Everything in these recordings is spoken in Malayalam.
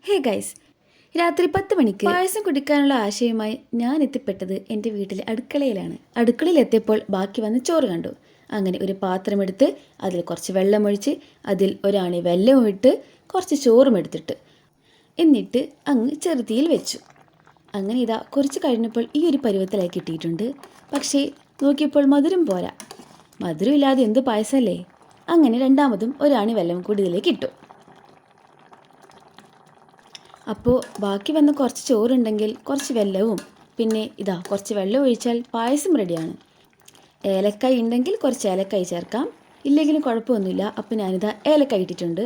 ഹേ ഗൈസ്, രാത്രി 10 മണിക്ക് പായസം കുടിക്കാനുള്ള ആശയവുമായി ഞാൻ എത്തിപ്പെട്ടത് എൻ്റെ വീട്ടിലെ അടുക്കളയിലാണ്. അടുക്കളയിലെത്തിയപ്പോൾ ബാക്കി വന്ന് ചോറ് കണ്ടു. അങ്ങനെ ഒരു പാത്രമെടുത്ത് അതിൽ കുറച്ച് വെള്ളമൊഴിച്ച് അതിൽ ഒരാണി വെല്ലവും ഇട്ട് കുറച്ച് ചോറും എടുത്തിട്ട് എന്നിട്ട് അങ്ങ് ചെറുതീയിൽ വെച്ചു. അങ്ങനെ ഇതാ കുറച്ച് കഴിഞ്ഞപ്പോൾ ഈ ഒരു പരുവത്തിലായി കിട്ടിയിട്ടുണ്ട്. പക്ഷേ നോക്കിയപ്പോൾ മധുരം പോരാ. മധുരം ഇല്ലാതെ എന്ത് പായസമല്ലേ? അങ്ങനെ രണ്ടാമതും ഒരാണി വെല്ലം കൂടി ഇതിലേക്ക് ഇട്ടു. അപ്പോൾ ബാക്കി വന്ന കുറച്ച് ചോറുണ്ടെങ്കിൽ കുറച്ച് വെല്ലവും പിന്നെ ഇതാ കുറച്ച് വെള്ളം ഒഴിച്ചാൽ പായസം റെഡിയാണ്. ഏലക്കായ് ഉണ്ടെങ്കിൽ കുറച്ച് ഏലക്കായ് ചേർക്കാം, ഇല്ലെങ്കിലും കുഴപ്പമൊന്നുമില്ല. അപ്പോൾ ഞാനിതാ ഏലക്കായ് ഇട്ടിട്ടുണ്ട്.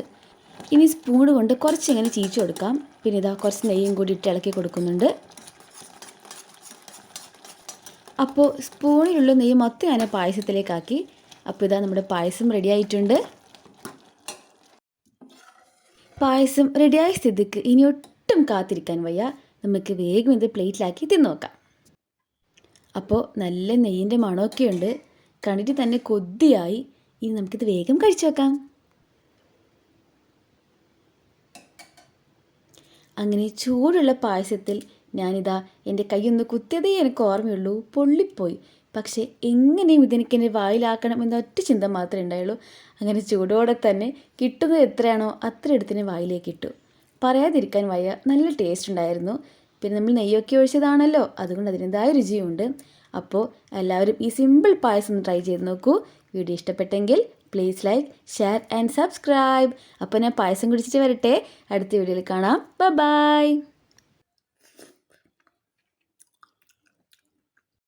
ഇനി സ്പൂണ് കൊണ്ട് കുറച്ച് ഇങ്ങനെ ചീച്ചു കൊടുക്കാം. പിന്നെ ഇതാ കുറച്ച് നെയ്യും കൂടി ഇട്ട് ഇളക്കി കൊടുക്കുന്നുണ്ട്. അപ്പോൾ സ്പൂണിലുള്ള നെയ്യ് മൊത്തം ഞാൻ പായസത്തിലേക്കാക്കി. അപ്പോൾ ഇതാ നമ്മുടെ പായസം റെഡി ആയിട്ടുണ്ട്. പായസം റെഡിയായ സ്ഥിതിക്ക് ഇനി ഒട്ടും കാത്തിരിക്കാൻ വയ്യ, നമുക്ക് വേഗം ഇത് പ്ലേറ്റിലാക്കി തിന്നു നോക്കാം. അപ്പോൾ നല്ല നെയ്യിൻ്റെ മണമൊക്കെ ഉണ്ട്, കണ്ടിട്ട് തന്നെ കൊതിയായി. ഇനി നമുക്കിത് വേഗം കഴിച്ചു വെക്കാം. അങ്ങനെ ചൂടുള്ള പായസത്തിൽ ഞാനിതാ എൻ്റെ കൈയൊന്ന് കുത്തിയതേ എനിക്ക് ഓർമ്മയുള്ളൂ, പൊള്ളിപ്പോയി. പക്ഷേ എങ്ങനെയും ഇതെനിക്ക് എൻ്റെ വായിലാക്കണം എന്ന ഒറ്റ ചിന്ത മാത്രമേ ഉണ്ടായുള്ളൂ. അങ്ങനെ ചൂടോടെ തന്നെ കിട്ടുന്നത് എത്രയാണോ അത്ര എടുത്തിന് വായിലേക്ക് ഇട്ടു. പറയാതിരിക്കാൻ വയ്യ, നല്ല ടേസ്റ്റ് ഉണ്ടായിരുന്നു. പിന്നെ നമ്മൾ നെയ്യൊക്കെ ഒഴിച്ചതാണല്ലോ, അതുകൊണ്ട് അതിൻ്റെതായ രുചിയുണ്ട്. അപ്പോൾ എല്ലാവരും ഈ സിമ്പിൾ പായസം ഒന്ന് ട്രൈ ചെയ്ത് നോക്കൂ. വീഡിയോ ഇഷ്ടപ്പെട്ടെങ്കിൽ please like, share and subscribe. അപ്പോൾ ഞാൻ പായസം കുടിച്ചിട്ട് വരട്ടെ, അടുത്ത വീഡിയോയിൽ കാണാം. ബൈ.